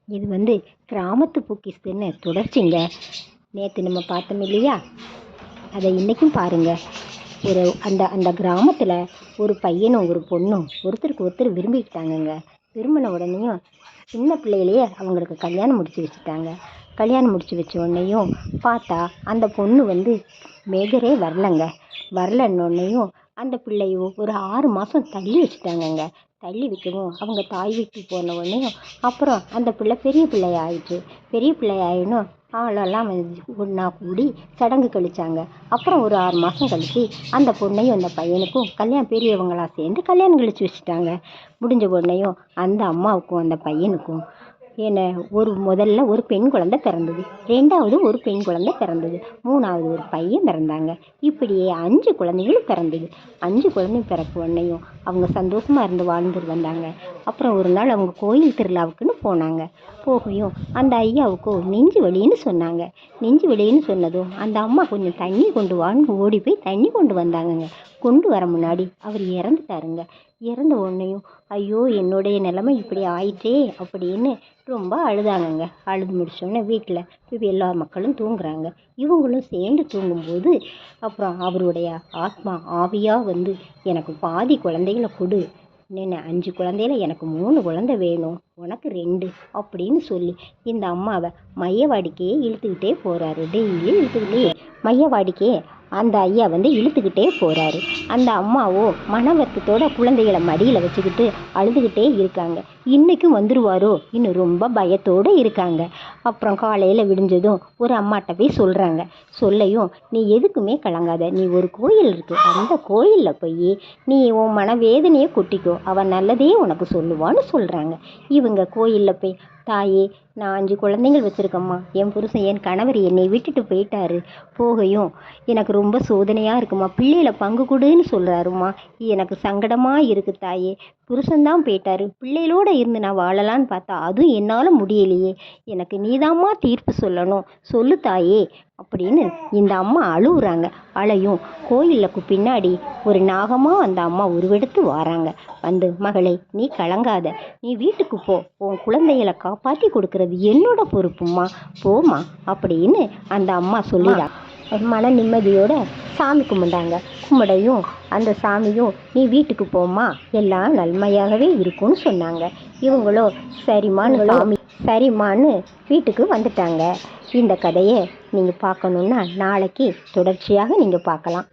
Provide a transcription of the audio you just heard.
இது கிராமத்து பொக்கிஷன்னு தொடர்ச்சிங்க. நேற்று நம்ம பார்த்தோம் இல்லையா, அதை இன்றைக்கும் பாருங்கள். அந்த அந்த கிராமத்தில் ஒரு பையனும் ஒரு பொண்ணும் ஒருத்தருக்கு ஒருத்தர் விரும்பிக்கிட்டாங்கங்க. விரும்பின உடனேயும் சின்ன பிள்ளையிலேயே அவங்களுக்கு கல்யாணம் முடிச்சு வச்சுட்டாங்க. கல்யாணம் முடிச்சு வச்ச உடனேயும் பார்த்தா அந்த பொண்ணு மேஜரே வரலன்னொன்னையும் அந்த பிள்ளையோ ஒரு 6 மாதம் தள்ளி வச்சுட்டாங்கங்க. தள்ளி வைக்கவும் அவங்க தாய் வீட்டுக்கு போன உடனேயும் அப்புறம் அந்த பிள்ளை பெரிய பிள்ளை ஆயிடுச்சு. பெரிய பிள்ளை ஆயினும் ஆளெல்லாம் ஒன்றா கூடி சடங்கு கழிச்சாங்க. அப்புறம் ஒரு 6 மாதம் கழித்து அந்த பொண்ணையும் அந்த பையனுக்கும் பெரியவங்களா சேர்ந்து கல்யாணம் கழிச்சு வச்சுட்டாங்க. முடிஞ்ச உடனேயும் அந்த அம்மாவுக்கும் அந்த பையனுக்கும் முதல்ல ஒரு பெண் குழந்தை பிறந்தது, 2வது ஒரு பெண் குழந்தை பிறந்தது, 3வது ஒரு பையன் பிறந்தாங்க. இப்படியே 5 குழந்தைகளும் பிறந்தது. 5 குழந்தையும் பிறக்க உடனேயும் அவங்க சந்தோஷமாக இருந்து வாழ்ந்துட்டு வந்தாங்க. அப்புறம் ஒரு நாள் அவங்க கோயில் திருவிழாவுக்குன்னு போனாங்க. போகையும் அந்த ஐயாவுக்கும் நெஞ்சு வலின்னு சொன்னாங்க. நெஞ்சு வலின்னு சொன்னதும் அந்த அம்மா கொஞ்சம் தண்ணி கொண்டு வான்னு ஓடி போய் தண்ணி கொண்டு வந்தாங்கங்க. கொண்டு வர முன்னாடி அவர் இறந்துட்டாருங்க. இறந்த உடனேயும் ஐயோ என்னுடைய நிலைமை இப்படி ஆயிட்டே அப்படின்னு ரொம்ப அழுதாங்கங்க. அழுது முடிச்சோடனே வீட்டில் இப்போ எல்லா மக்களும் தூங்குறாங்க. இவங்களும் சேர்ந்து தூங்கும்போது அப்புறம் அவருடைய ஆத்மா ஆவியாக எனக்கு பாதி குழந்தைகளை கொடு, 5 குழந்தையில எனக்கு 3 குழந்தை வேணும், உனக்கு 2 அப்படின்னு சொல்லி இந்த அம்மாவை மையவாடிக்கே இழுத்துக்கிட்டே போகிறாரு. டெய்லி இழுத்துக்கிட்டே மையவாடிக்கே அந்த ஐயா இழுத்துக்கிட்டே போகிறாரு. அந்த அம்மாவோ மன வருத்தத்தோட குழந்தைகளை மடியில் வச்சுக்கிட்டு அழுதுகிட்டே இருக்காங்க. இன்றைக்கும் வந்துடுவாரோ இன்னும் ரொம்ப பயத்தோடு இருக்காங்க. அப்புறம் காலையில் விடிஞ்சதும் ஒரு அம்மாட்ட போய் சொல்கிறாங்க. சொல்லையும் நீ எதுக்குமே கலங்காத, நீ ஒரு கோயில் இருக்குது, அந்த கோயிலில் போய் நீ உன் மனவேதனையை கொட்டிக்கோ, அவன் நல்லதே உனக்கு சொல்லுவான்னு சொல்கிறாங்க. இவங்க கோயிலில் போய் தாயே நான் 5 குழந்தைங்கள் வச்சுருக்கம்மா, என் புருஷன் என் கணவர் என்னை விட்டுட்டு போயிட்டாரு, போகையும் எனக்கு ரொம்ப சோதனையாக இருக்குமா, பிள்ளைகளை பங்கு கொடுன்னு சொல்கிறாருமா, எனக்கு சங்கடமாக இருக்குது தாயே, புருஷன்தான் போயிட்டாரு, பிள்ளைகளோடு இருந்து நான் வாழலான்னு பார்த்தா அதுவும் என்னால் முடியலையே, எனக்கு நீதாம்மா தீர்ப்பு சொல்லணும், சொல்லு தாயே அப்படின்னு இந்த அம்மா அழுகுறாங்க. அழையும் கோயிலுக்கு பின்னாடி ஒரு நாகமாக அந்த அம்மா உருவெடுத்து வராங்க. மகளே நீ கலங்காத, நீ வீட்டுக்கு போ, உன் குழந்தைகளை காப்பாற்றி கொடுக்கறது என்னோட பொறுப்புமா, போமா அப்படின்னு அந்த அம்மா சொல்லிடாங்க. மன நிம்மதியோட சாமி கும்பிட்டாங்க. கும்பிடையும் அந்த சாமியும் நீ வீட்டுக்கு போமா, எல்லாம் நன்மையாகவே இருக்கும்னு சொன்னாங்க. இவங்களோ சரிம்மான்னு வீட்டுக்கு வந்துட்டாங்க. இந்த கதையை நீங்கள் பார்க்கணுன்னா நாளைக்கு தொடர்ச்சியாக நீங்கள் பார்க்கலாம்.